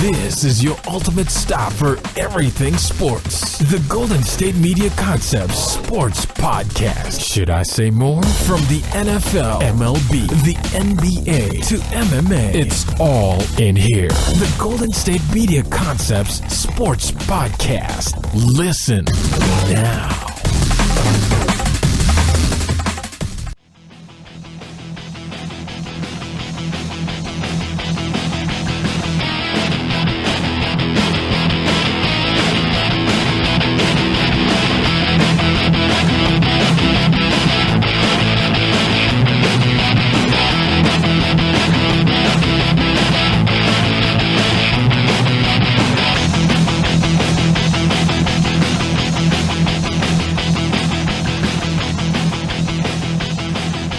This is your ultimate stop for everything sports. The Golden State Media Concepts Sports Podcast. Should I say more? From the NFL, MLB, the NBA to MMA, it's all in here. The Golden State Media Concepts Sports Podcast. Listen now.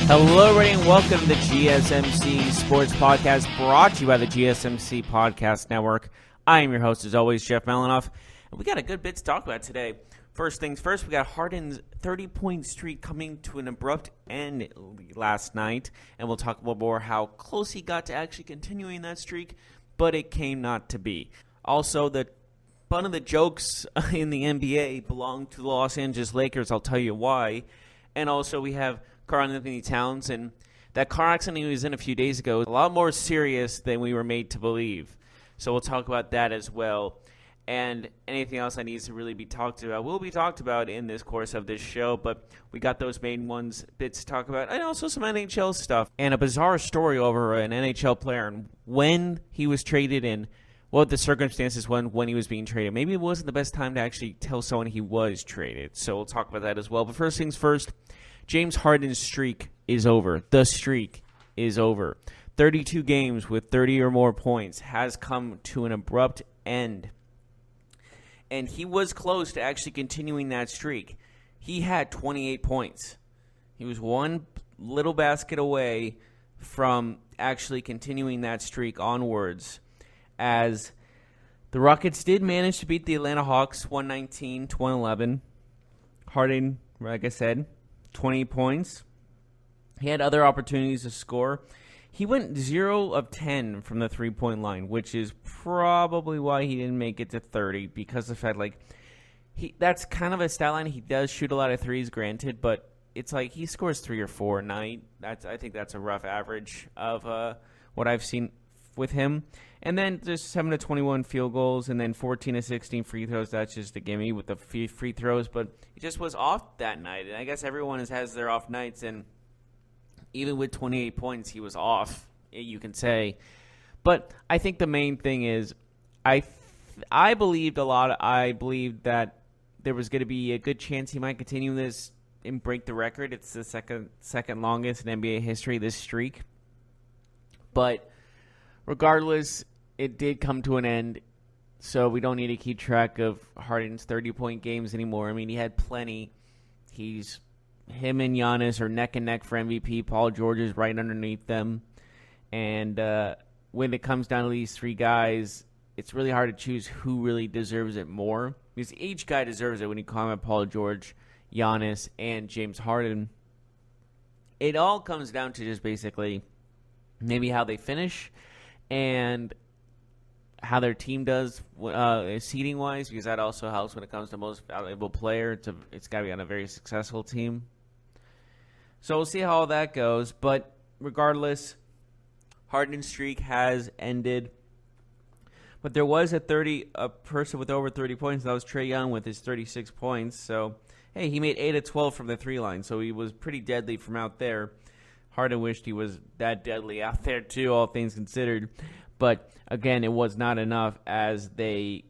Hello, everybody, and welcome to the GSMC Sports Podcast, brought to you by the GSMC Podcast Network. I am your host, as always, Jeff Malinoff, and we got a good bit to talk about today. First things first, we got Harden's 30-point streak coming to an abrupt end last night, and we'll talk about more how close he got to actually continuing that streak, but it came not to be. Also, the fun of the jokes in the NBA belong to the Los Angeles Lakers. I'll tell you why. And also, we have Karl-Anthony Towns, and that car accident he was in a few days ago is a lot more serious than we were made to believe. So we'll talk about that as well. And anything else that needs to really be talked about will be talked about in this course of this show. But we got those main bits to talk about, and also some NHL stuff. And a bizarre story over an NHL player and when he was traded and what the circumstances when he was being traded. Maybe it wasn't the best time to actually tell someone he was traded. So we'll talk about that as well. But first things first, James Harden's streak is over. The streak is over. 32 games with 30 or more points has come to an abrupt end. And he was close to actually continuing that streak. He had 28 points. He was one little basket away from actually continuing that streak onwards, as the Rockets did manage to beat the Atlanta Hawks 119-111. Harden, like I said, 20 points. He had other opportunities to score. He went 0 of 10 from the three-point line, which is probably why he didn't make it to 30, because of the fact, that's kind of a stat line. He does shoot a lot of threes, granted, but it's like he scores 3 or 4 a night. I think that's a rough average of what I've seen with him. And then just 7 to 21 field goals, and then 14 to 16 free throws. That's just a gimme with the free throws, but he just was off that night. And I guess everyone has their off nights, and even with 28 points, he was off, you can say. But I think the main thing is I believed that there was going to be a good chance he might continue this and break the record. It's the second longest in NBA history, this streak. But regardless, it did come to an end, so we don't need to keep track of Harden's 30-point games anymore. I mean, he had plenty. Him and Giannis are neck and neck for MVP. Paul George is right underneath them. And when it comes down to these three guys, it's really hard to choose who really deserves it more, because each guy deserves it when you comment Paul George, Giannis, and James Harden. It all comes down to just basically maybe how they finish and how their team does seeding-wise, because that also helps when it comes to most valuable player. It's got to be on a very successful team. So we'll see how all that goes. But regardless, Harden's streak has ended. But there was a person with over 30 points. That was Trae Young with his 36 points. So, hey, he made 8 of 12 from the three line. So he was pretty deadly from out there. Harden wished he was that deadly out there too, all things considered. But again, it was not enough as the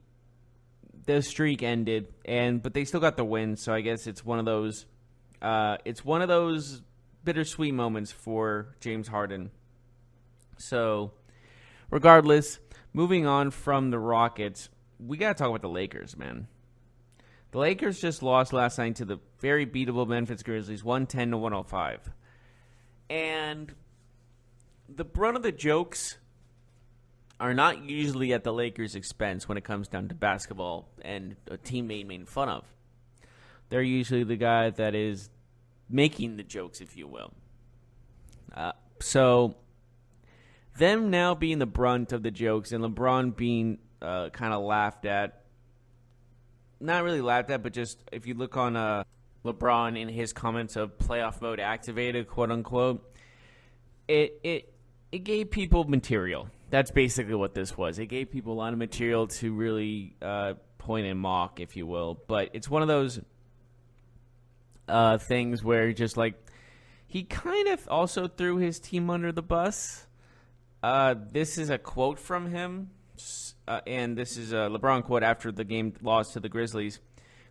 streak ended, but they still got the win. So I guess it's one of those bittersweet moments for James Harden. So regardless, moving on from the Rockets, we got to talk about the Lakers, man. The Lakers just lost last night to the very beatable Memphis Grizzlies, 110-105. And the brunt of the jokes are not usually at the Lakers' expense when it comes down to basketball and a teammate made fun of. They're usually the guy that is making the jokes, if you will. So them now being the brunt of the jokes and LeBron being kind of laughed at. Not really laughed at, but just if you look on LeBron in his comments of playoff mode activated, quote unquote, it gave people material. That's basically what this was. It gave people a lot of material to really point and mock, if you will. But it's one of those things where just like he kind of also threw his team under the bus. This is a quote from him. And this is a LeBron quote after the game loss to the Grizzlies.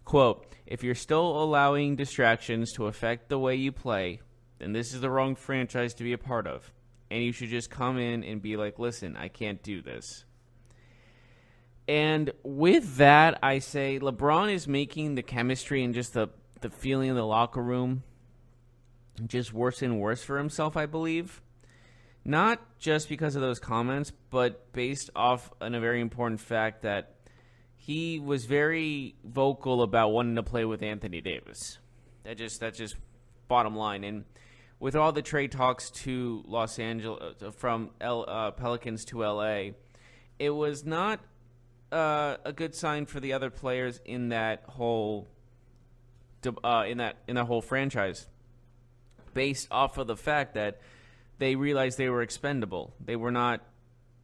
Quote, "If you're still allowing distractions to affect the way you play, then this is the wrong franchise to be a part of. And you should just come in and be like, listen, I can't do this." And with that, I say LeBron is making the chemistry and just the feeling in the locker room just worse and worse for himself, I believe. Not just because of those comments, but based off on a very important fact that he was very vocal about wanting to play with Anthony Davis. That's just bottom line. And with all the trade talks to Los Angeles from Pelicans to LA, it was not a good sign for the other players in that whole in that whole franchise, based off of the fact that they realized they were expendable. They were not,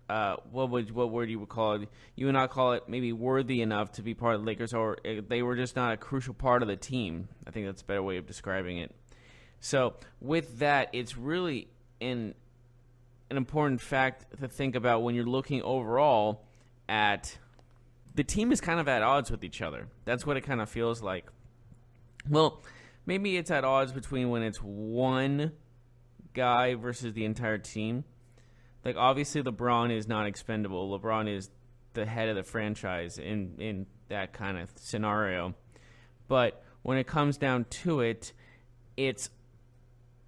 what word you would call it? You would not call it maybe worthy enough to be part of the Lakers, or they were just not a crucial part of the team. I think that's a better way of describing it. So with that, it's really an important fact to think about when you're looking overall at the team is kind of at odds with each other. That's what it kind of feels like. Well, maybe it's at odds between when it's one guy versus the entire team. Like, obviously LeBron is not expendable. LeBron is the head of the franchise in that kind of scenario. But when it comes down to it, it's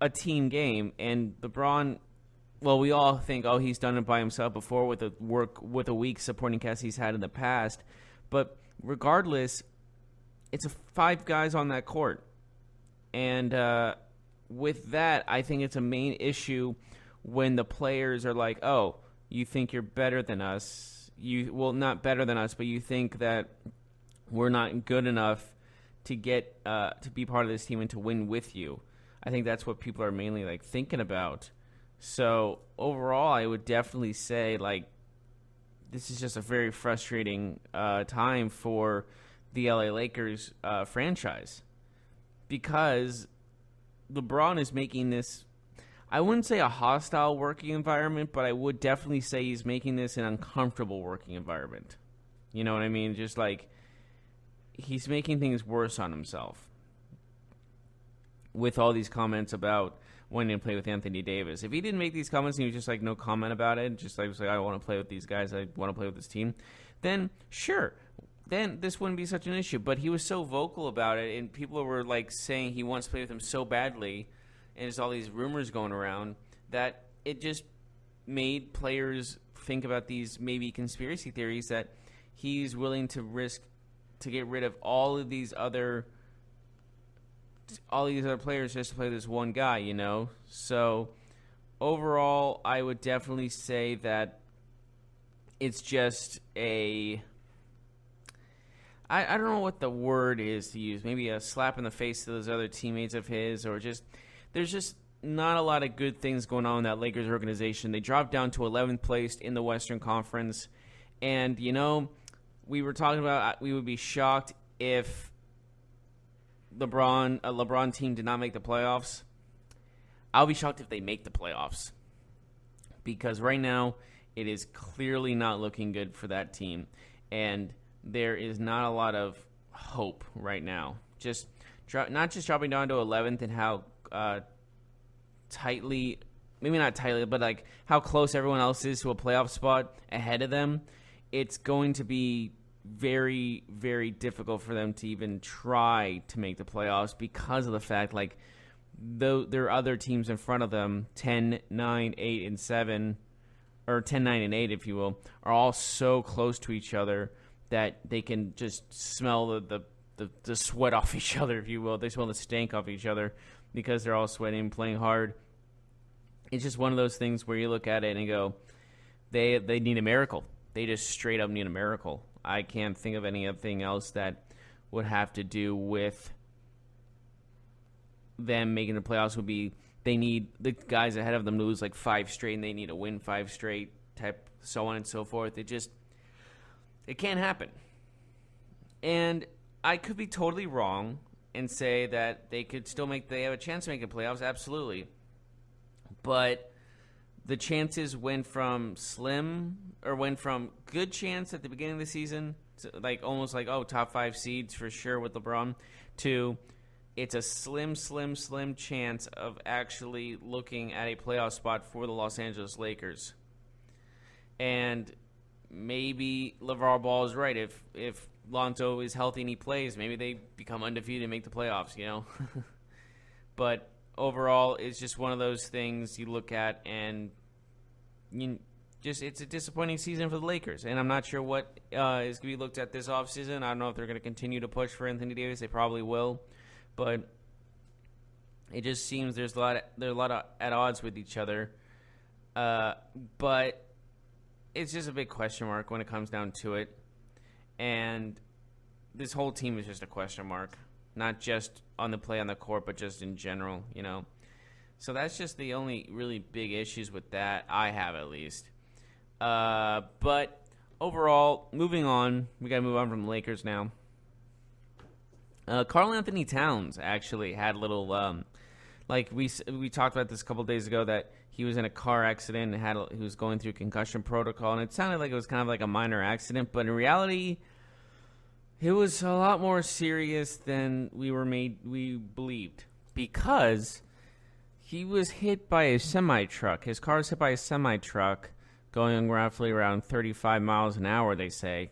a team game, and LeBron, well, we all think, oh, he's done it by himself before with a weak supporting cast he's had in the past. But regardless, it's 5 guys on that court. And with that, I think it's a main issue when the players are like, oh, you think you're better than us. Well, not better than us, but you think that we're not good enough to get to be part of this team and to win with you. I think that's what people are mainly like thinking about. So overall, I would definitely say like this is just a very frustrating time for the LA Lakers franchise, because LeBron is making this, I wouldn't say a hostile working environment, but I would definitely say he's making this an uncomfortable working environment. You know what I mean? Just like he's making things worse on himself with all these comments about wanting to play with Anthony Davis. If he didn't make these comments and he was just like no comment about it, just like was like, I want to play with these guys, I want to play with this team, then sure, then this wouldn't be such an issue. But he was so vocal about it, and people were like saying he wants to play with him so badly, and there's all these rumors going around that it just made players think about these maybe conspiracy theories that he's willing to risk to get rid of all these other players just to play this one guy, you know? So overall, I would definitely say that it's just I don't know what the word is to use. Maybe a slap in the face to those other teammates of his, or just there's just not a lot of good things going on in that Lakers organization. They dropped down to 11th place in the Western Conference. And, you know, we were talking about we would be shocked if a LeBron team did not make the playoffs. I'll be shocked if they make the playoffs, because right now it is clearly not looking good for that team, and there is not a lot of hope right now. Not just dropping down to 11th and how tightly, maybe not tightly, but like how close everyone else is to a playoff spot ahead of them. It's going to be very, very difficult for them to even try to make the playoffs because of the fact, like, though there are other teams in front of them, 10, 9, 8, and 7, or 10, 9, and 8, if you will, are all so close to each other that they can just smell the sweat off each other, if you will. They smell the stank off each other because they're all sweating, playing hard. It's just one of those things where you look at it and go, They need a miracle. They just straight up need a miracle. I can't think of anything else that would have to do with them making the playoffs. Would be they need the guys ahead of them to lose like 5 straight, and they need to win 5 straight, type so on and so forth. It can't happen. And I could be totally wrong and say that they have a chance to make the playoffs, absolutely. But the chances went from good chance at the beginning of the season, to like almost like, top 5 seeds for sure with LeBron, to it's a slim chance of actually looking at a playoff spot for the Los Angeles Lakers. And maybe LeVar Ball is right. If Lonzo is healthy and he plays, maybe they become undefeated and make the playoffs, But overall, it's just one of those things you look at and it's a disappointing season for the Lakers. And I'm not sure what is going to be looked at this offseason. I don't know if they're going to continue to push for Anthony Davis. They probably will. But it just seems they're a lot of at odds with each other. But it's just a big question mark when it comes down to it. And this whole team is just a question mark, not just on the play on the court, but just in general, So that's just the only really big issues with that I have, at least. But overall, moving on, we got to move on from the Lakers now. Karl Anthony Towns actually had a little, we talked about this a couple days ago, that he was in a car accident and he was going through concussion protocol, and it sounded like it was kind of like a minor accident, but in reality, it was a lot more serious than we believed, because he was hit by a semi-truck. His car was hit by a semi-truck going roughly around 35 miles an hour, they say.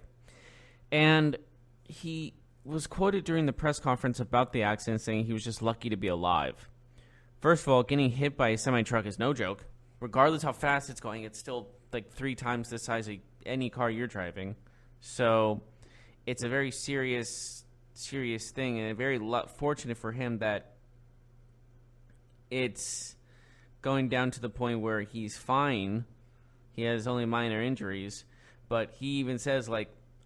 And he was quoted during the press conference about the accident saying he was just lucky to be alive. First of all, getting hit by a semi-truck is no joke. Regardless how fast it's going, it's still like 3 times the size of any car you're driving. So it's a very serious thing, and very fortunate for him that it's going down to the point where he's fine. He has only minor injuries, but he even says,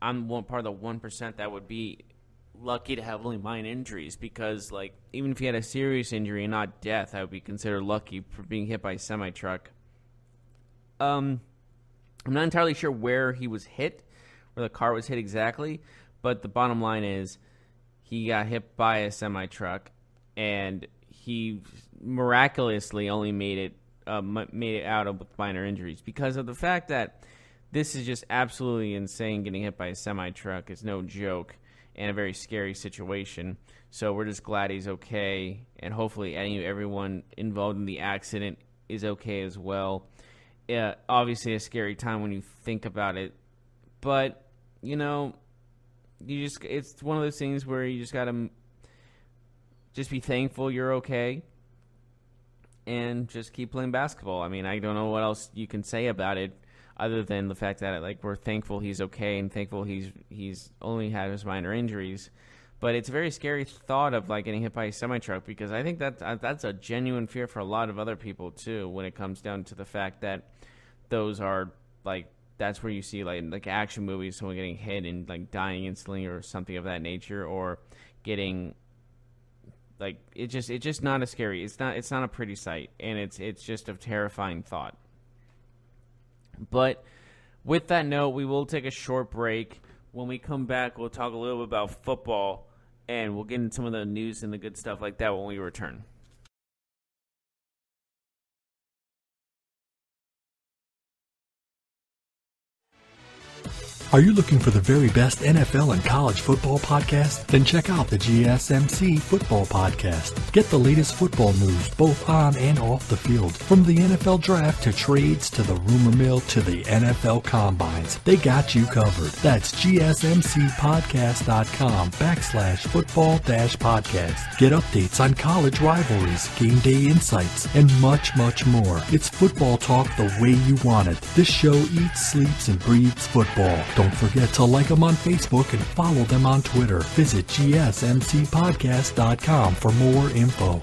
I'm one part of the 1% that would be lucky to have only minor injuries, because even if he had a serious injury and not death, I would be considered lucky for being hit by a semi-truck. I'm not entirely sure where he was hit, where the car was hit exactly, but the bottom line is he got hit by a semi-truck, and he miraculously only made it out with minor injuries, because of the fact that this is just absolutely insane. Getting hit by a semi-truck is no joke, and a very scary situation. So we're just glad he's okay, and hopefully everyone involved in the accident is okay as well. Obviously a scary time when you think about it, but it's one of those things where you just gotta just be thankful you're okay and just keep playing basketball. I mean, I don't know what else you can say about it other than the fact that we're thankful he's okay and thankful he's only had his minor injuries. But it's a very scary thought of getting hit by a semi-truck, because I think that's a genuine fear for a lot of other people too, when it comes down to the fact that those are that's where you see like action movies, someone getting hit and dying instantly or something of that nature, or getting it's just not a scary. It's not a pretty sight, and it's just a terrifying thought. But with that note, we will take a short break. When we come back, we'll talk a little bit about football, and we'll get into some of the news and the good stuff like that when we return. Are you looking for the very best NFL and college football podcast? Then check out the GSMC Football Podcast. Get the latest football news both on and off the field. From the NFL Draft to trades to the rumor mill to the NFL Combines, they got you covered. That's GSMCpodcast.com/football-podcast. Get updates on college rivalries, game day insights, and much, much more. It's football talk the way you want it. This show eats, sleeps, and breathes football. Don't forget to like them on Facebook and follow them on Twitter. Visit GSMCpodcast.com for more info.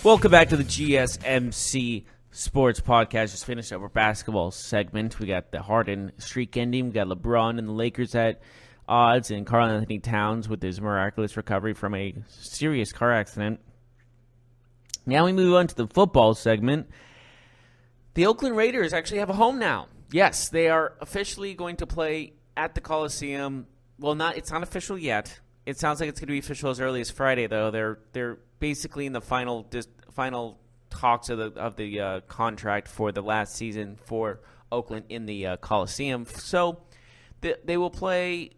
Welcome back to the GSMC Sports Podcast. Just finished up our basketball segment. We got the Harden streak ending. We got LeBron and the Lakers at odds, and Karl Anthony Towns with his miraculous recovery from a serious car accident. Now we move on to the football segment. The Oakland Raiders actually have a home now. Yes, they are officially going to play at the Coliseum. Well, it's not official yet. It sounds like it's going to be official as early as Friday, though. They're basically in the final talks of the contract for the last season for Oakland in the Coliseum. So they will play.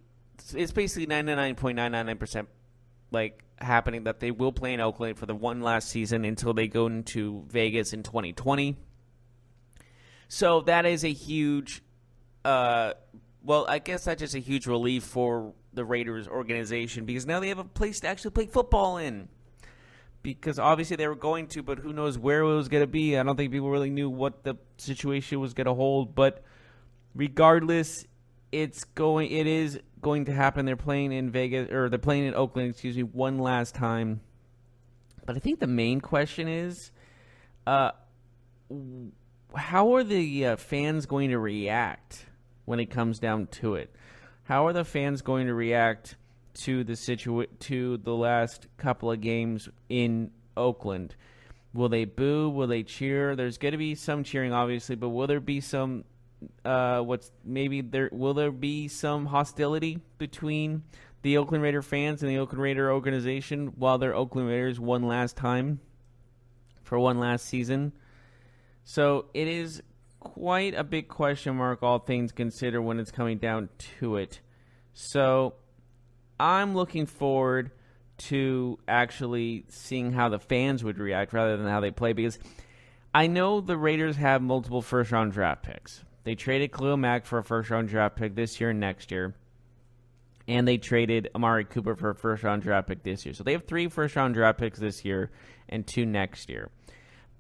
It's basically 99.999% happening that they will play in Oakland for the one last season until they go into Vegas in 2020. So that is a huge. I guess that's just a huge relief for the Raiders organization because now they have a place to actually play football in. Because obviously they were going to, but who knows where it was going to be. I don't think people really knew what the situation was going to hold. But regardless, it is going to happen. They're playing in Vegas, or they're playing in Oakland, one last time. But I think the main question is, how are the fans going to react when it comes down to it? How are the fans going to react to the last couple of games in Oakland? Will they boo? Will they cheer? There's going to be some cheering, obviously, but will there be some? Will there be some hostility between the Oakland Raider fans and the Oakland Raider organization while they're Oakland Raiders one last time for one last season? So it is quite a big question mark, all things considered, when it's coming down to it. So I'm looking forward to actually seeing how the fans would react rather than how they play, because I know the Raiders have multiple first-round draft picks. They traded Khalil Mack for a first-round draft pick this year and next year, and they traded Amari Cooper for a first-round draft pick this year. So they have 3 first-round draft picks this year and 2 next year.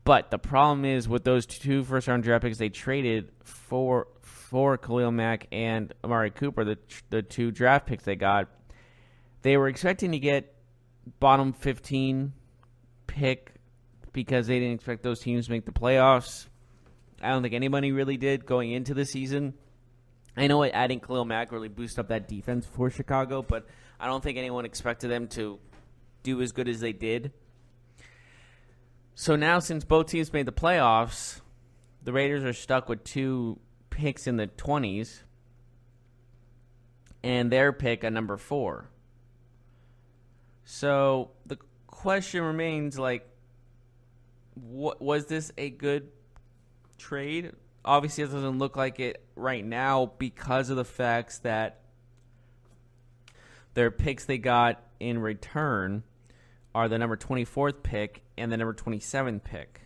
But the problem is with those 2 first-round draft picks they traded for Khalil Mack and Amari Cooper, the 2 draft picks they got, they were expecting to get bottom 15 pick because they didn't expect those teams to make the playoffs. I don't think anybody really did going into the season. I know adding Khalil Mack really boosted up that defense for Chicago, but I don't think anyone expected them to do as good as they did. So now, since both teams made the playoffs, the Raiders are stuck with 2 picks in the 20s and their pick at number 4. So the question remains, was this a good trade? Obviously, it doesn't look like it right now because of the facts that their picks they got in return are the number 24th pick and the number 27th pick.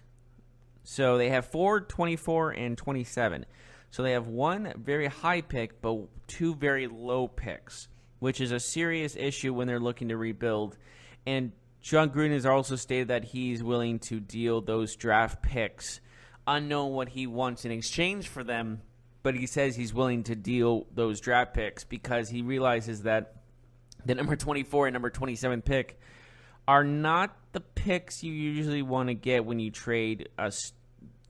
So they have 4, 24, and 27. So they have 1 very high pick, but 2 very low picks, which is a serious issue when they're looking to rebuild. And John Gruden has also stated that he's willing to deal those draft picks, unknown what he wants in exchange for them, but he says he's willing to deal those draft picks because he realizes that the number 24 and number 27 pick are not the picks you usually want to get when you trade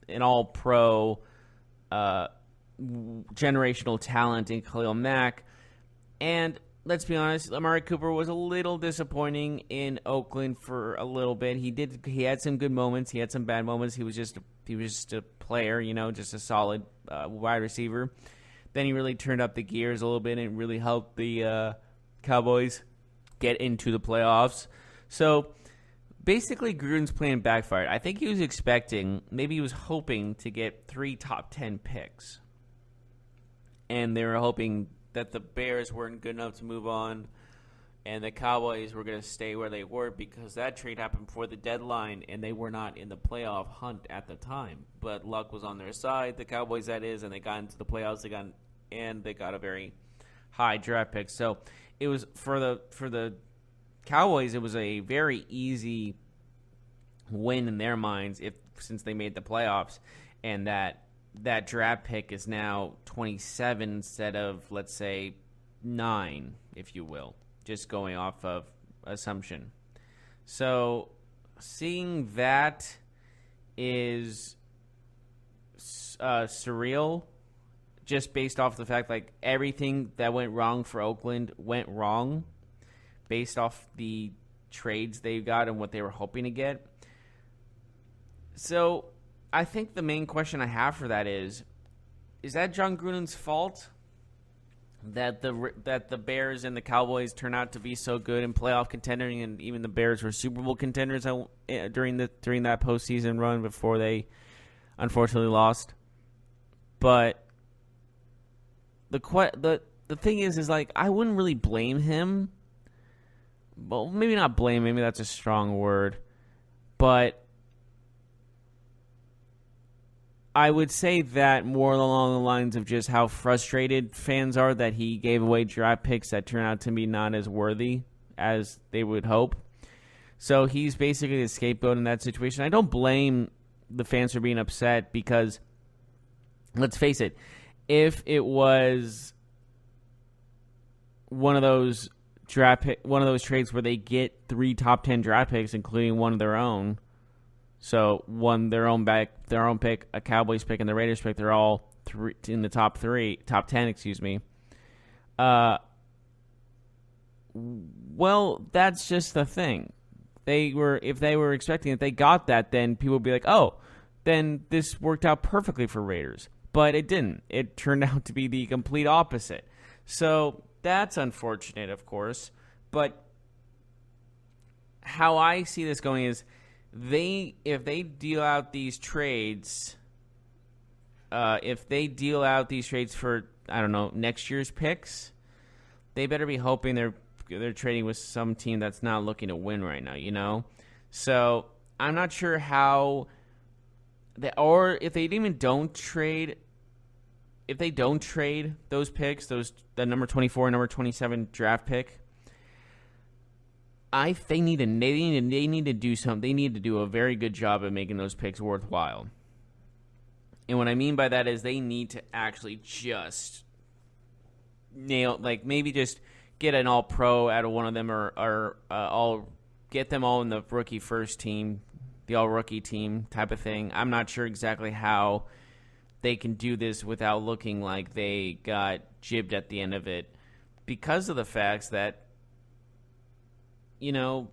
an all-pro generational talent in Khalil Mack. And let's be honest, Amari Cooper was a little disappointing in Oakland for a little bit. He had some good moments. He had some bad moments. He was just a player, just a solid wide receiver. Then he really turned up the gears a little bit and really helped the Cowboys get into the playoffs. So basically, Gruden's plan backfired. I think he was expecting, maybe he was hoping to get 3 top 10 picks. And they were hoping that the Bears weren't good enough to move on and the Cowboys were going to stay where they were because that trade happened before the deadline and they were not in the playoff hunt at the time. But luck was on their side, the Cowboys that is, and they got into the playoffs. They got a very high draft pick. So it was for the Cowboys, it was a very easy win in their minds since they made the playoffs, and that draft pick is now 27 instead of, let's say, 9, if you will, just going off of assumption. So seeing that is surreal, just based off the fact like everything that went wrong for Oakland went wrong based off the trades they got and what they were hoping to get. So I think the main question I have for that is that John Gruden's fault that the Bears and the Cowboys turn out to be so good in playoff contending, and even the Bears were Super Bowl contenders during that postseason run before they unfortunately lost? But the thing is like I wouldn't really blame him. Well, maybe not blame. Maybe that's a strong word, but I would say that more along the lines of just how frustrated fans are that he gave away draft picks that turn out to be not as worthy as they would hope. So he's basically the scapegoat in that situation. I don't blame the fans for being upset because, let's face it, if it was one of those trades where they get 3 top 10 draft picks, including one of their own. So their own pick, a Cowboys pick, and the Raiders pick. They're all in the top 10, excuse me. Well, that's just the thing. If they were expecting it, they got that, then people would be like, oh, then this worked out perfectly for Raiders. But it didn't. It turned out to be the complete opposite. So that's unfortunate, of course. But how I see this going is, if they deal out these trades, for, I don't know, next year's picks, they better be hoping they're trading with some team that's not looking to win right now, you know? So I'm not sure how or if they even don't trade, if they don't trade those picks, the number 24 and number 27 draft pick, they need to do something. They need to do a very good job of making those picks worthwhile. And what I mean by that is they need to actually just nail, like maybe just get an all-pro out of one of them, or all get them all in the rookie first team, the all-rookie team type of thing. I'm not sure exactly how they can do this without looking like they got jibbed at the end of it, because of the facts that, you know,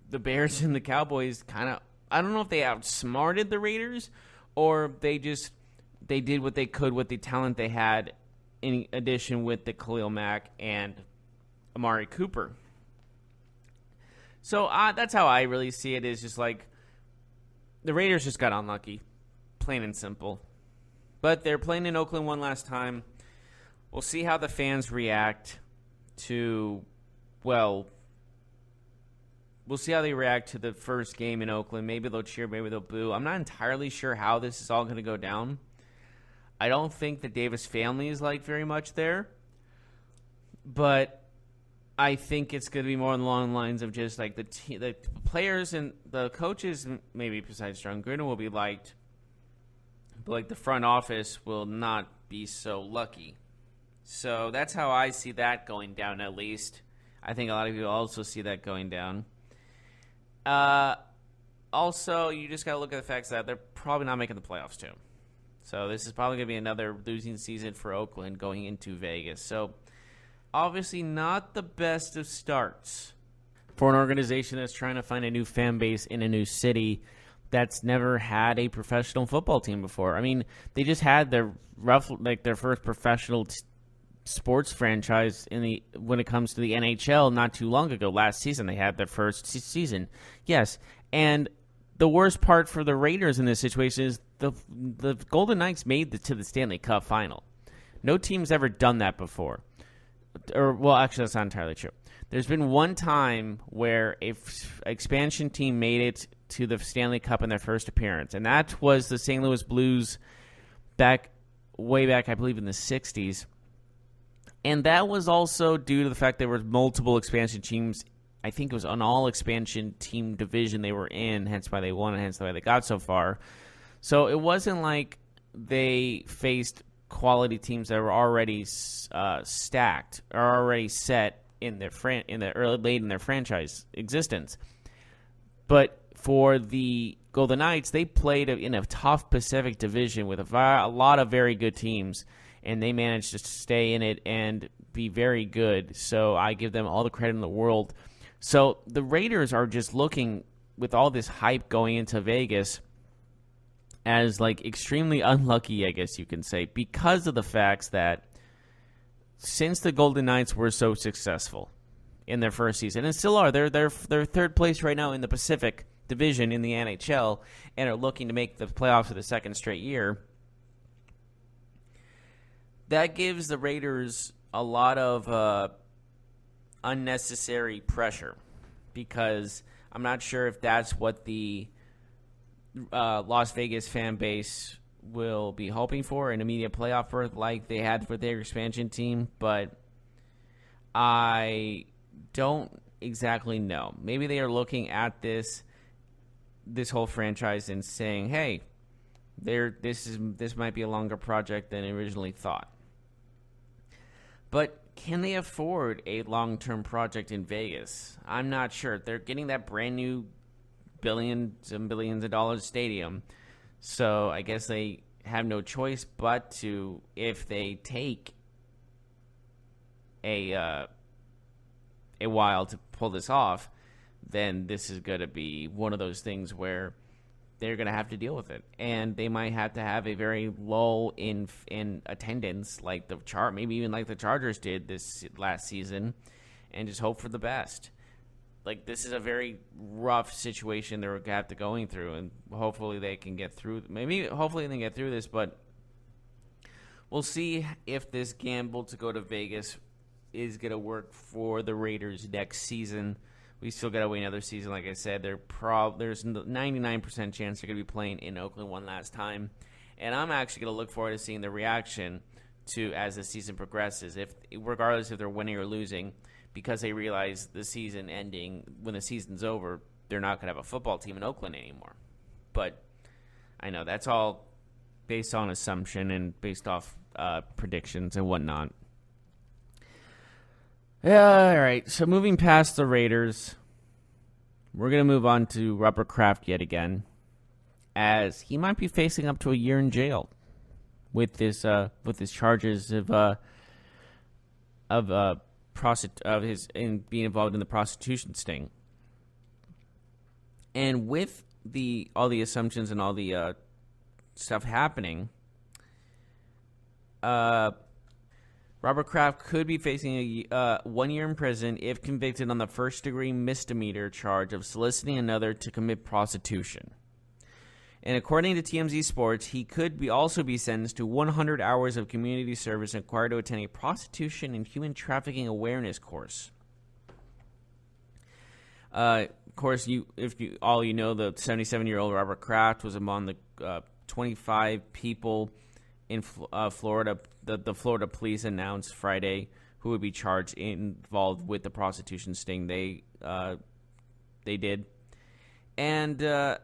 the Bears and the Cowboys kind of, I don't know if they outsmarted the Raiders or they did what they could with the talent they had, in addition with the Khalil Mack and Amari Cooper. So that's how I really see it, is just like the Raiders just got unlucky, plain and simple. But they're playing in Oakland one last time. We'll see how the fans react to, we'll see how they react to the first game in Oakland. Maybe they'll cheer, maybe they'll boo. I'm not entirely sure how this is all going to go down. I don't think the Davis family is liked very much there. But I think it's going to be more along the lines of just like the players and the coaches, maybe besides John Gruden, will be liked. But like the front office will not be so lucky. So that's how I see that going down, at least. I think a lot of people also see that going down. Also, you just got to look at the facts that they're probably not making the playoffs too. So this is probably going to be another losing season for Oakland going into Vegas. So obviously not the best of starts for an organization that's trying to find a new fan base in a new city that's never had a professional football team before. I mean, they just had their first professional sports franchise when it comes to the NHL not too long ago. Last season they had their first season. Yes, and the worst part for the Raiders in this situation is the Golden Knights made it to the Stanley Cup final. No team's ever done that before. Actually, that's not entirely true. There's been one time where an expansion team made it to the Stanley Cup in their first appearance, and that was the St. Louis Blues way back, I believe, in the 60s. And that was also due to the fact there were multiple expansion teams. I think it was an all-expansion team division they were in, hence why they won and hence why they got so far. So it wasn't like they faced quality teams that were already stacked or already set in their late in their franchise existence. But for the Golden Knights, they played in a tough Pacific Division with a lot of very good teams, and they managed to stay in it and be very good. So I give them all the credit in the world. So the Raiders are just looking, with all this hype going into Vegas, as like extremely unlucky, I guess you can say, because of the facts that since the Golden Knights were so successful in their first season, and still are, they're third place right now in the Pacific Division in the NHL, and are looking to make the playoffs for the second straight year. That gives the Raiders a lot of unnecessary pressure, because I'm not sure if that's what the Las Vegas fan base will be hoping for, an immediate playoff berth like they had for their expansion team, but I don't exactly know. Maybe they are looking at this whole franchise and saying, hey, this might be a longer project than originally thought. But can they afford a long-term project in Vegas? I'm not sure. They're getting that brand new billions and billions of dollars stadium, so I guess they have no choice but to, if they take a while to pull this off, then this is going to be one of those things where they're going to have to deal with it, and they might have to have a very lull in attendance, like maybe even like the Chargers did this last season, and just hope for the best. Like, this is a very rough situation they're going to have to going through, and hopefully they can get through. Hopefully they can get through this, but we'll see if this gamble to go to Vegas is going to work for the Raiders next season. We still got to wait another season. Like I said, there's 99% chance they're going to be playing in Oakland one last time. And I'm actually going to look forward to seeing the reaction as the season progresses, regardless if they're winning or losing, because they realize the season ending, when the season's over, they're not going to have a football team in Oakland anymore. But I know that's all based on assumption and based off predictions and whatnot. All right, so moving past the Raiders, we're going to move on to Robert Kraft yet again, as he might be facing up to a year in jail with his charges of his being involved in the prostitution sting. And with all the assumptions and all the stuff happening, Robert Kraft could be facing a 1 year in prison if convicted on the first-degree misdemeanor charge of soliciting another to commit prostitution. And according to TMZ Sports, he could also be sentenced to 100 hours of community service and required to attend a prostitution and human trafficking awareness course. Of course, the 77-year-old Robert Kraft was among the 25 people in Florida. The Florida police announced Friday who would be charged involved with the prostitution sting they did, and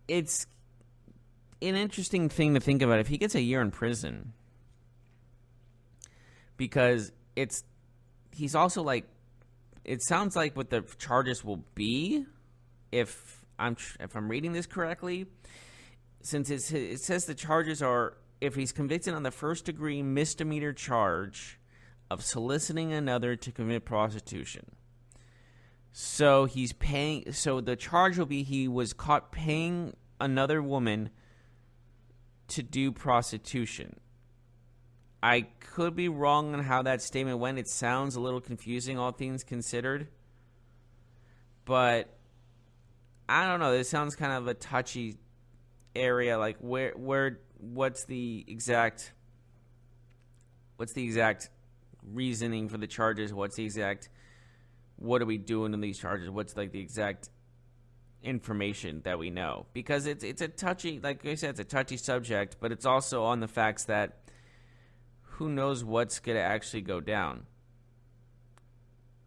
it's an interesting thing to think about if he gets a year in prison, because he's also like, it sounds like what the charges will be, if I'm reading this correctly, since it says the charges are, if he's convicted on the first-degree misdemeanor charge of soliciting another to commit prostitution. So the charge will be he was caught paying another woman to do prostitution. I could be wrong on how that statement went. It sounds a little confusing, all things considered. But I don't know. This sounds kind of a touchy area. Like what's the exact reasoning for the charges? What are we doing in these charges? What's like the exact information that we know? Because it's a touchy, like I said, it's a touchy subject, but it's also on the facts that who knows what's going to actually go down.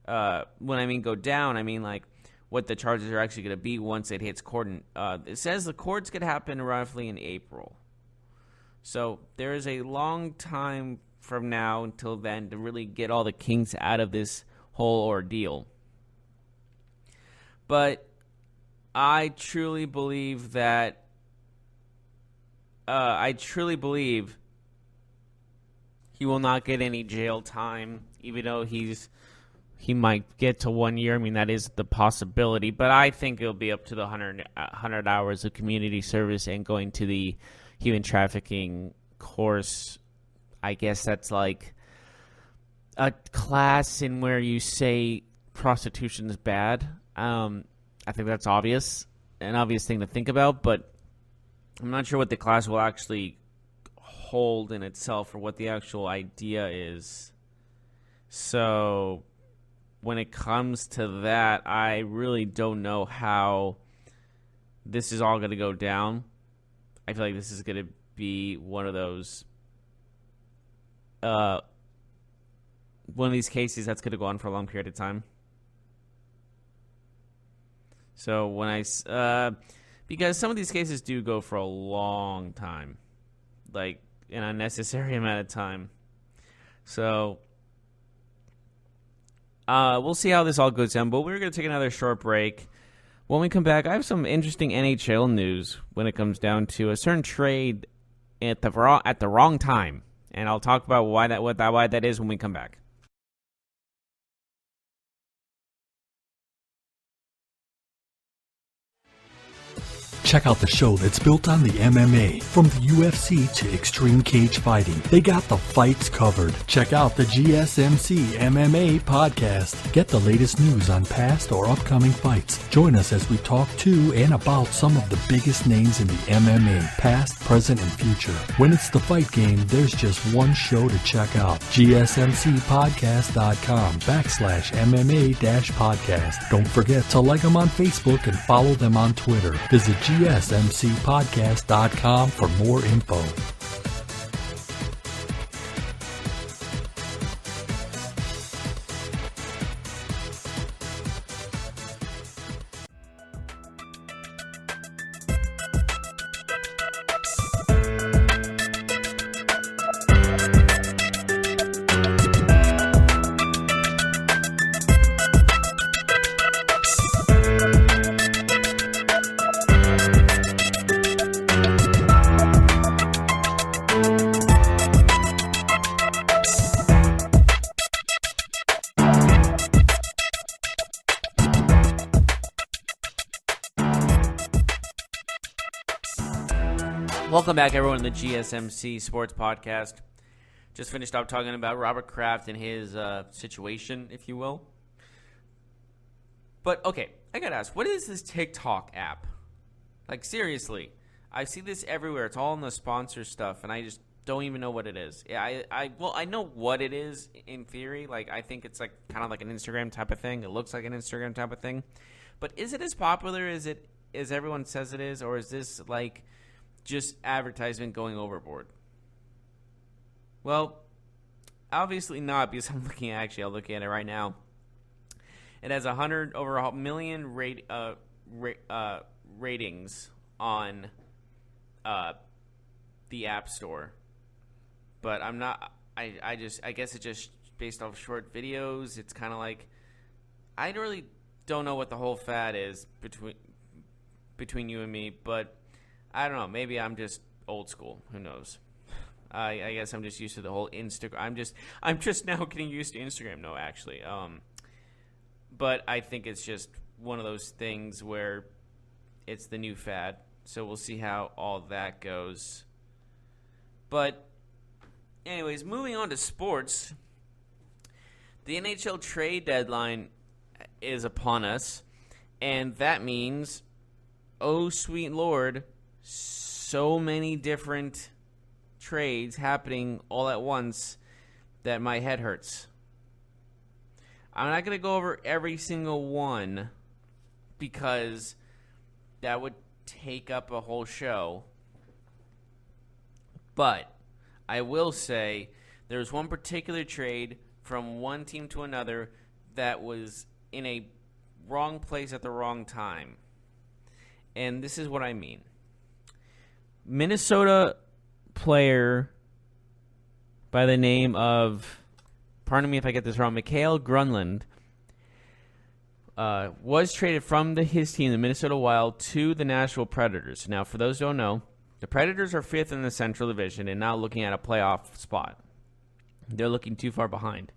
When I mean go down, I mean like what the charges are actually going to be once it hits court. It says the court's going to happen roughly in April. So there is a long time from now until then to really get all the kinks out of this whole ordeal. But I truly believe that he will not get any jail time, even though he might get to 1 year. I mean, that is the possibility. But I think it'll be up to the 100 hours of community service and going to the human trafficking course. I guess that's like a class in where you say prostitution is bad. I think that's an obvious thing to think about, but I'm not sure what the class will actually hold in itself or what the actual idea is. So when it comes to that, I really don't know how this is all going to go down. I feel like this is going to be one of these cases that's going to go on for a long period of time. So because some of these cases do go for a long time, like an unnecessary amount of time. So we'll see how this all goes down, but we're going to take another short break. When we come back, I have some interesting NHL news when it comes down to a certain trade at the wrong time, and I'll talk about why that is when we come back. Check out the show that's built on the MMA. From the UFC to extreme cage fighting, they got the fights covered. Check out the GSMC MMA podcast. Get the latest news on past or upcoming fights. Join us as we talk to and about some of the biggest names in the MMA, past, present, and future. When it's the fight game, there's just one show to check out. GSMCpodcast.com/MMA-podcast. Don't forget to like them on Facebook and follow them on Twitter. Visit GSMCpodcast.com for more info. Welcome back, everyone, to the GSMC Sports Podcast. Just finished up talking about Robert Kraft and his situation, if you will. But, okay, I gotta ask, what is this TikTok app? Like, seriously, I see this everywhere. It's all in the sponsor stuff, and I just don't even know what it is. Yeah, I know what it is in theory. Like, I think it's like kind of like an Instagram type of thing. It looks like an Instagram type of thing. But is it as popular as everyone says it is, or is this like just advertisement going overboard? Well, obviously not, because I'll looking at it right now. It has over 1 million ratings on the App Store. But I'm not. I guess it's just based off short videos. It's kind of like, I really don't know what the whole fad is between you and me, but I don't know. Maybe I'm just old school. Who knows? I guess I'm just used to the whole Instagram. I'm just now getting used to Instagram. No, actually. But I think it's just one of those things where it's the new fad. So we'll see how all that goes. But anyways, moving on to sports. The NHL trade deadline is upon us, and that means, oh sweet Lord, so many different trades happening all at once that my head hurts. I'm not going to go over every single one because that would take up a whole show. But I will say there's one particular trade from one team to another that was in a wrong place at the wrong time. And this is what I mean. Minnesota player by the name of, pardon me if I get this wrong, Mikael Granlund, was traded from his team, the Minnesota Wild, to the Nashville Predators. Now, for those who don't know, the Predators are 5th in the Central Division and now looking at a playoff spot. They're looking too far behind.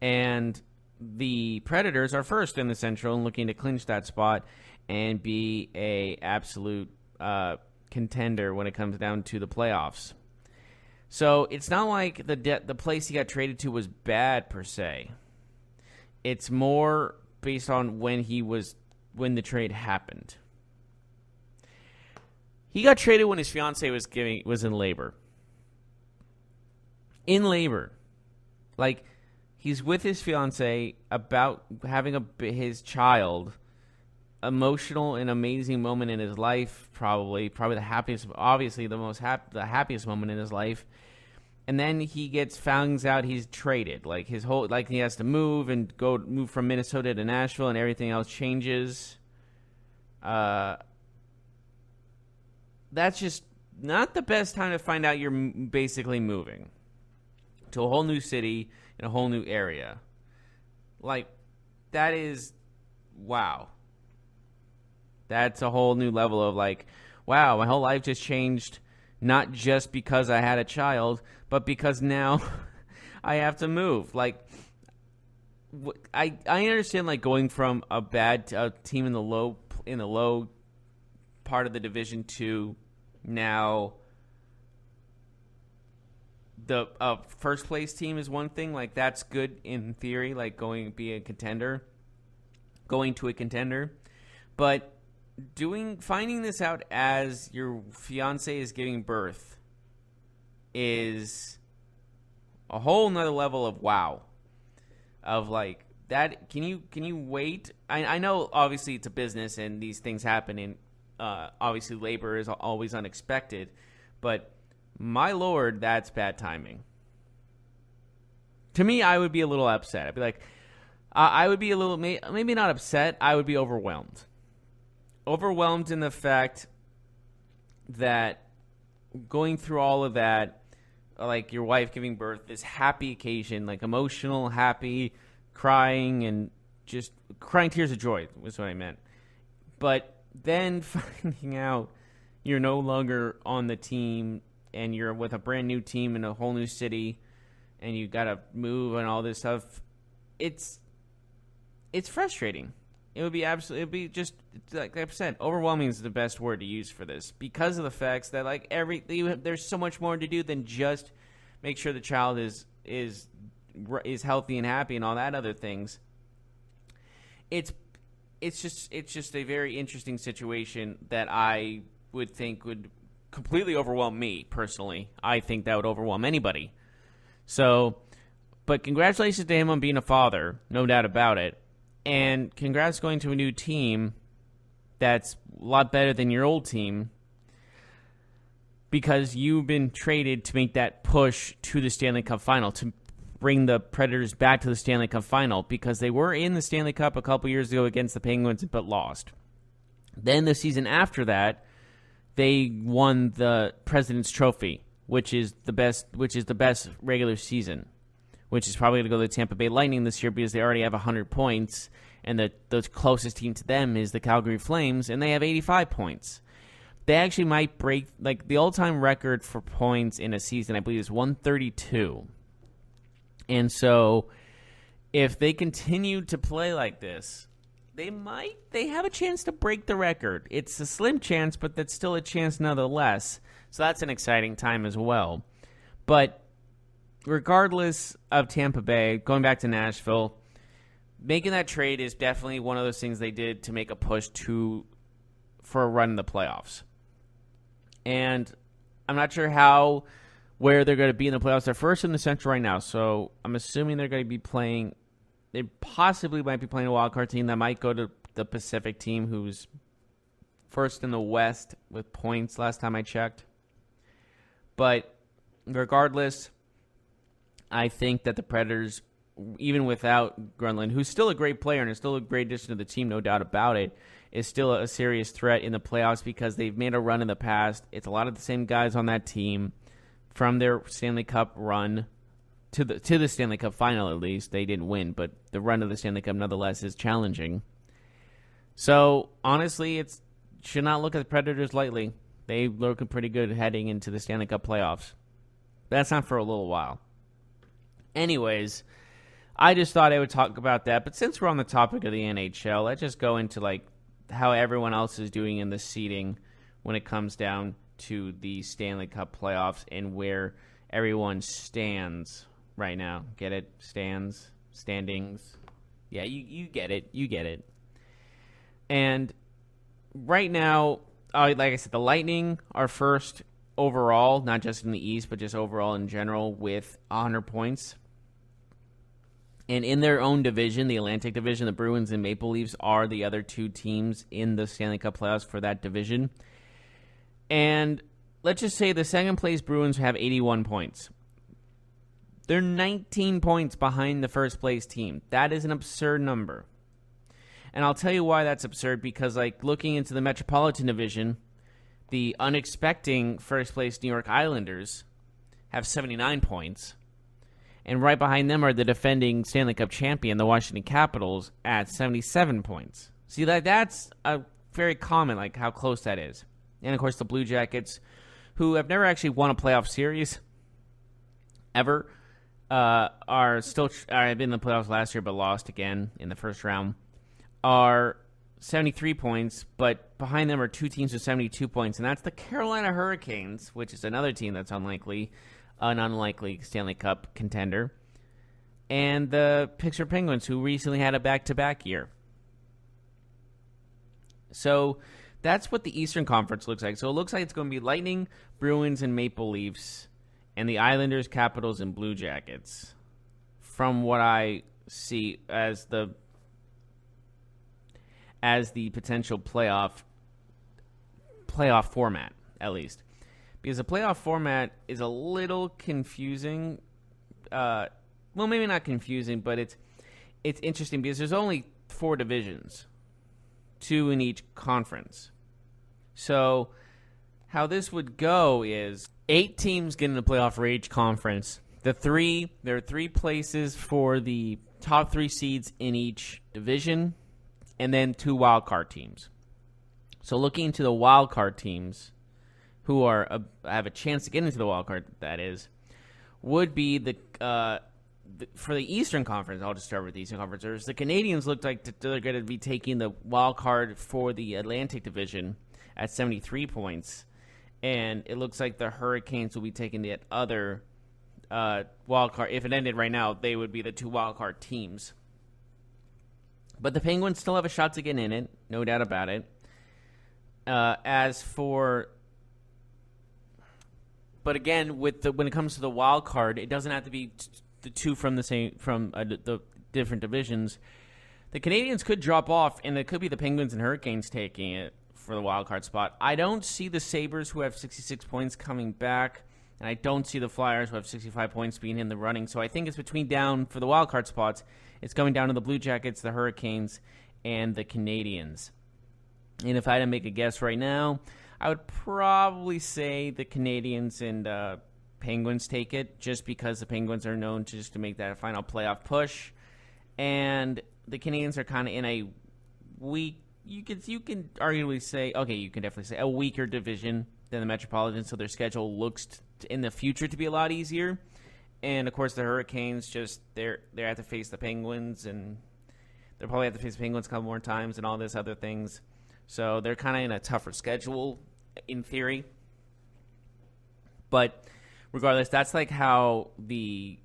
And the Predators are 1st in the Central and looking to clinch that spot and be a absolute contender when it comes down to the playoffs. So it's not like the place he got traded to was bad per se. It's more based on when the trade happened. He got traded when his fiance was in labor. In labor. Like, he's with his fiance about having his child. Emotional and amazing moment in his life, probably the happiest, obviously the happiest moment in his life. And then he finds out he's traded. Like, he has to move from Minnesota to Nashville, and everything else changes. That's just not the best time to find out you're basically moving to a whole new city in a whole new area. Like, that is, wow. That's a whole new level of like, wow, my whole life just changed, not just because I had a child, but because now I have to move. Like, I understand, like, going from a team in the low part of the division to now the first place team is one thing. Like, that's good in theory, like going to a contender. But finding this out as your fiance is giving birth is a whole nother level of wow. Of like that, can you wait? I know obviously it's a business and these things happen, and obviously labor is always unexpected, but my lord, that's bad timing. To me, I would be a little upset. I'd be like, I would be a little, maybe not upset, I would be overwhelmed. Overwhelmed in the fact that going through all of that, like your wife giving birth, this happy occasion, like emotional, happy, crying, and just crying tears of joy was what I meant. But then finding out you're no longer on the team and you're with a brand new team in a whole new city and you got to move and all this stuff, it's frustrating. It'd be just, like I've said, overwhelming is the best word to use for this, because of the facts that, like, there's so much more to do than just make sure the child is healthy and happy and all that other things. It's just a very interesting situation that I would think would completely overwhelm me personally. I think that would overwhelm anybody. So, but congratulations to him on being a father, no doubt about it. And congrats going to a new team that's a lot better than your old team, because you've been traded to make that push to the Stanley Cup final, to bring the Predators back to the Stanley Cup final, because they were in the Stanley Cup a couple years ago against the Penguins but lost. Then the season after that, they won the President's Trophy, which is the best regular season, which is probably going to go to the Tampa Bay Lightning this year because they already have 100 points, and the closest team to them is the Calgary Flames, and they have 85 points. They actually might break, like, the all-time record for points in a season, I believe, is 132. And so if they continue to play like this, they have a chance to break the record. It's a slim chance, but that's still a chance nonetheless. So that's an exciting time as well. But regardless of Tampa Bay, going back to Nashville, making that trade is definitely one of those things they did to make a push for a run in the playoffs. And I'm not sure where they're going to be in the playoffs. They're first in the Central right now, so I'm assuming they're going to be playing. They possibly might be playing a wildcard team that might go to the Pacific team, who's first in the West with points last time I checked. But regardless, I think that the Predators, even without Grunlund, who's still a great player and is still a great addition to the team, no doubt about it, is still a serious threat in the playoffs because they've made a run in the past. It's a lot of the same guys on that team from their Stanley Cup run to the Stanley Cup final, at least. They didn't win, but the run of the Stanley Cup nonetheless is challenging. So, honestly, it should not look at the Predators lightly. They look pretty good heading into the Stanley Cup playoffs. That's not for a little while. Anyways, I just thought I would talk about that. But since we're on the topic of the NHL, let's just go into how everyone else is doing in the seeding when it comes down to the Stanley Cup playoffs and where everyone stands right now. Get it? Standings. Yeah, you get it. You get it. And right now, like I said, the Lightning are first overall, not just in the East, but just overall in general with 100 points. And in their own division, the Atlantic Division, the Bruins and Maple Leafs are the other two teams in the Stanley Cup playoffs for that division. And let's just say the second place Bruins have 81 points. They're 19 points behind the first place team. That is an absurd number. And I'll tell you why that's absurd, because looking into the Metropolitan Division, the unexpected first place New York Islanders have 79 points. And right behind them are the defending Stanley Cup champion, the Washington Capitals, at 77 points. See, that's a very common, how close that is. And, of course, the Blue Jackets, who have never actually won a playoff series ever, are still been in the playoffs last year but lost again in the first round, are 73 points, but behind them are two teams with 72 points, and that's the Carolina Hurricanes, which is another team that's an unlikely Stanley Cup contender, and the Pittsburgh Penguins, who recently had a back-to-back year. So that's what the Eastern Conference looks like. So it looks like it's going to be Lightning, Bruins, and Maple Leafs, and the Islanders, Capitals, and Blue Jackets, from what I see as the potential playoff format, at least. Because the playoff format is a little confusing. Well, maybe not confusing, but it's interesting because there's only 4 divisions, 2 in each conference. So how this would go is 8 teams get in the playoff for each conference. There are 3 places for the top 3 seeds in each division, and then 2 wild card teams. So looking into the wild card teams, who have a chance to get into the wild card, that is, would be for the Eastern Conference. I'll just start with the Eastern Conference. The Canadians look like they're going to be taking the wild card for the Atlantic Division at 73 points, and it looks like the Hurricanes will be taking the other wild card. If it ended right now, they would be the 2 wild card teams. But the Penguins still have a shot to get in it, no doubt about it. But again, when it comes to the wild card, it doesn't have to be the 2 from the different divisions. The Canadians could drop off, and it could be the Penguins and Hurricanes taking it for the wild card spot. I don't see the Sabres, who have 66 points, coming back, and I don't see the Flyers, who have 65 points, being in the running. So I think it's down for the wild card spots. It's going down to the Blue Jackets, the Hurricanes, and the Canadians. And if I had to make a guess right now, I would probably say the Canadians and Penguins take it, just because the Penguins are known to make that final playoff push, and the Canadians are kind of in a weak. You can arguably say, okay, you can definitely say a weaker division than the Metropolitan, so their schedule looks in the future to be a lot easier. And of course, the Hurricanes they have to face the Penguins, and they'll probably have to face the Penguins a couple more times, and all this other things. So they're kind of in a tougher schedule, in theory. But regardless, that's how the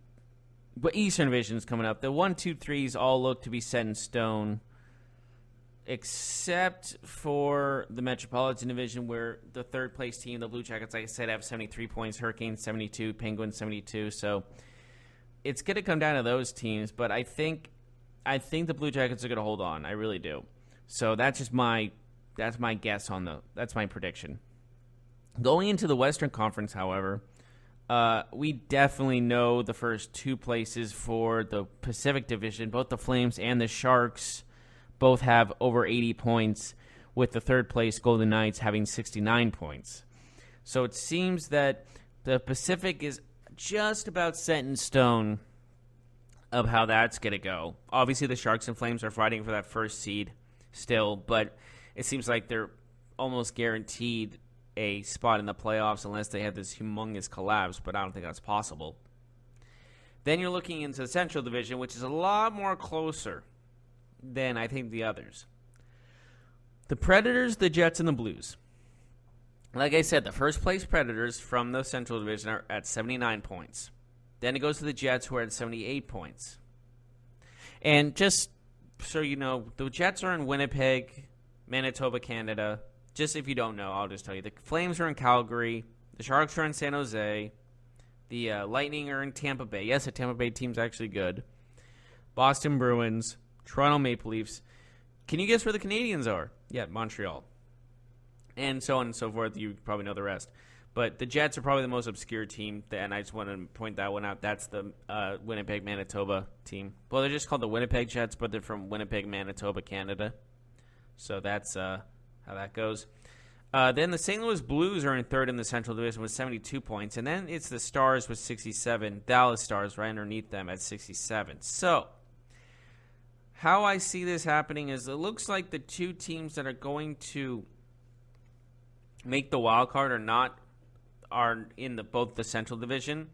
Eastern Division is coming up. The 1, 2, 3s all look to be set in stone, except for the Metropolitan Division, where the third place team, the Blue Jackets, like I said, have 73 points, Hurricanes 72, Penguins 72. So it's going to come down to those teams, but I think the Blue Jackets are going to hold on. I really do. So that's my guess that's my prediction. Going into the Western Conference, however, we definitely know the first 2 places for the Pacific Division. Both the Flames and the Sharks both have over 80 points, with the third place Golden Knights having 69 points. So it seems that the Pacific is just about set in stone of how that's going to go. Obviously, the Sharks and Flames are fighting for that first seed still, but it seems like they're almost guaranteed a spot in the playoffs unless they have this humongous collapse, but I don't think that's possible. Then you're looking into the Central Division, which is a lot more closer than I think the others. The Predators, the Jets, and the Blues. Like I said, the first place Predators from the Central Division are at 79 points. Then it goes to the Jets, who are at 78 points. And just so you know, the Jets are in Winnipeg, Manitoba, Canada. Just if you don't know, I'll just tell you. The Flames are in Calgary. The Sharks are in San Jose. The Lightning are in Tampa Bay. Yes, the Tampa Bay team's actually good. Boston Bruins, Toronto Maple Leafs. Can you guess where the Canadians are? Yeah, Montreal. And so on and so forth. You probably know the rest. But the Jets are probably the most obscure team, and I just want to point that one out. That's the Winnipeg, Manitoba team. Well, they're just called the Winnipeg Jets, but they're from Winnipeg, Manitoba, Canada. So that's how that goes. Then the St. Louis Blues are in third in the Central Division with 72 points. And then it's the Stars with 67. Dallas Stars right underneath them at 67. So how I see this happening is it looks like the two teams that are going to make the wild card are in both the Central Division.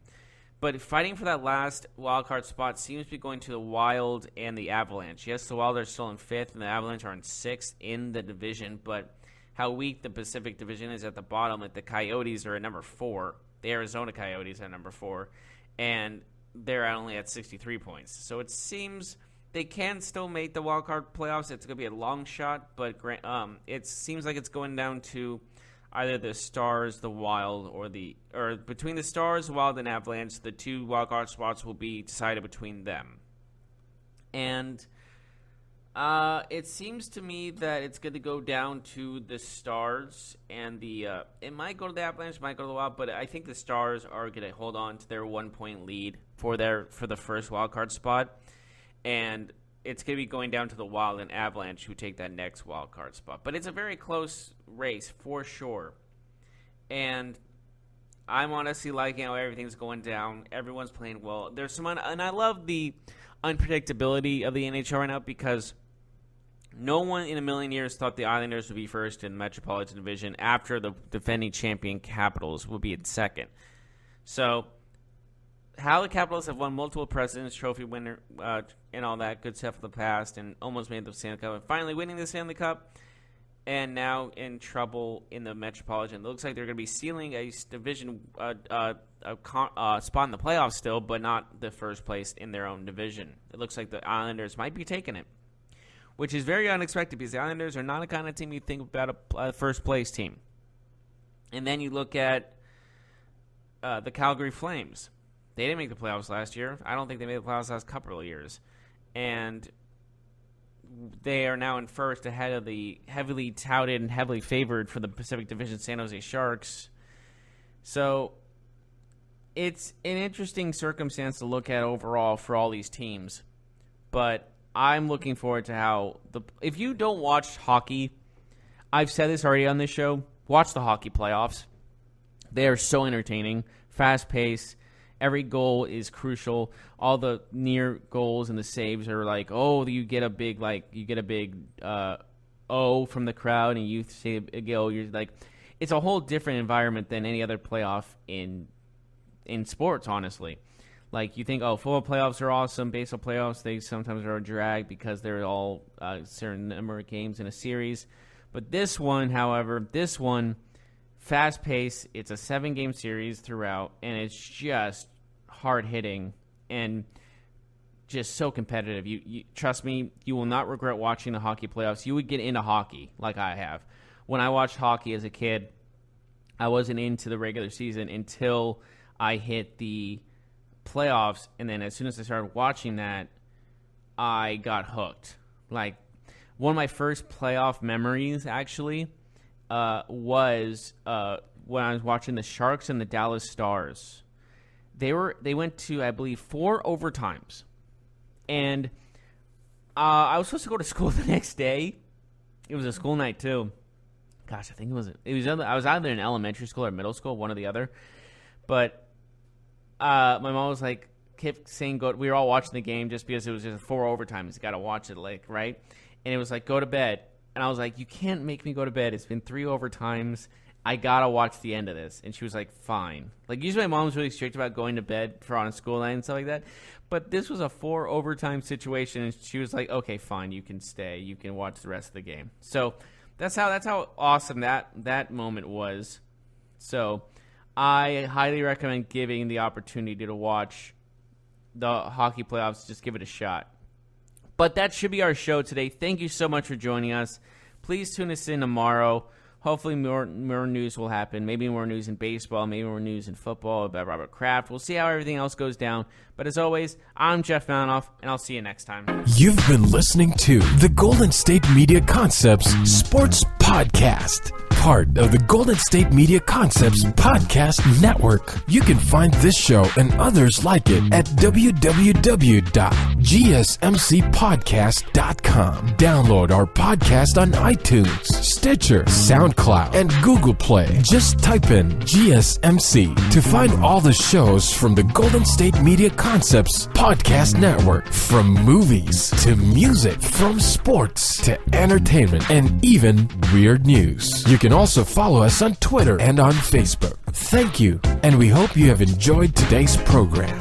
But fighting for that last wild card spot seems to be going to the Wild and the Avalanche. Yes, the Wild are still in fifth and the Avalanche are in sixth in the division, but how weak the Pacific Division is at the bottom. Like the Coyotes are at number 4. The Arizona Coyotes are number 4. And they're only at 63 points. So it seems they can still make the wild card playoffs. It's going to be a long shot, but it seems like it's going down to either the Stars, the Wild, or between the Stars, Wild, and Avalanche. The two wild card spots will be decided between them. And it seems to me that it's going to go down to the Stars and it might go to the Avalanche, might go to the Wild, but I think the Stars are going to hold on to their 1-point lead for the first wild card spot, and it's going to be going down to the Wild and Avalanche who take that next wild card spot. But it's a very close race for sure, and I'm honestly liking how everything's going down. Everyone's playing well. There's some, and I love the unpredictability of the NHL right now because no one in a million years thought the Islanders would be first in the Metropolitan Division after the defending champion Capitals would be in second. So how the Capitals have won multiple President's Trophy winner and all that good stuff in the past and almost made the Stanley Cup and finally winning the Stanley Cup and now in trouble in the Metropolitan. It looks like they're going to be sealing a division spot in the playoffs still, but not the first place in their own division. It looks like the Islanders might be taking it, which is very unexpected because the Islanders are not the kind of team you think about a first-place team. And then you look at the Calgary Flames. They didn't make the playoffs last year. I don't think they made the playoffs last couple of years. And they are now in first ahead of the heavily touted and heavily favored for the Pacific Division San Jose Sharks. So it's an interesting circumstance to look at overall for all these teams. But I'm looking forward to how if you don't watch hockey, I've said this already on this show, watch the hockey playoffs. They are so entertaining, fast-paced. Every goal is crucial. All the near goals and the saves are like, oh, you get a big O from the crowd, and you say a goal. You're like, it's a whole different environment than any other playoff in sports, honestly. Like, you think, oh, football playoffs are awesome. Baseball playoffs, they sometimes are a drag because they're all a certain number of games in a series. But this one, however, fast-paced. It's a 7-game series throughout, and it's just hard-hitting and just so competitive. You trust me, you will not regret watching the hockey playoffs. You would get into hockey like I have. When I watched hockey as a kid, I wasn't into the regular season until I hit the playoffs, and then as soon as I started watching that, I got hooked. Like, one of my first playoff memories, actually, was when I was watching the Sharks and the Dallas Stars. They went to, I believe, 4 overtimes, and I was supposed to go to school the next day. It was a school night too. Gosh, I think I was either in elementary school or middle school, one or the other. But my mom was kept saying, "Go." We were all watching the game just because it was just 4 overtimes. You got to watch it, right? and it was like, go to bed. And I was like, you can't make me go to bed. It's been 3 overtimes. I got to watch the end of this. And she was like, fine. Like, usually my mom's really strict about going to bed for on a school night and stuff like that. But this was a 4 overtime situation, and she was like, okay, fine, you can stay. You can watch the rest of the game. So that's how awesome that moment was. So I highly recommend giving the opportunity to watch the hockey playoffs. Just give it a shot. But that should be our show today. Thank you so much for joining us. Please tune us in tomorrow. Hopefully more news will happen. Maybe more news in baseball. Maybe more news in football about Robert Kraft. We'll see how everything else goes down. But as always, I'm Jeff Malinoff, and I'll see you next time. You've been listening to the Golden State Media Concepts Sports Podcast, part of the Golden State Media Concepts Podcast Network. You can find this show and others like it at www.gsmcpodcast.com. Download our podcast on iTunes, Stitcher, SoundCloud, and Google Play. Just type in GSMC to find all the shows from the Golden State Media Concepts Podcast Network. From movies to music, from sports to entertainment, and even weird news. You can also follow us on Twitter and on Facebook. Thank you, and we hope you have enjoyed today's program.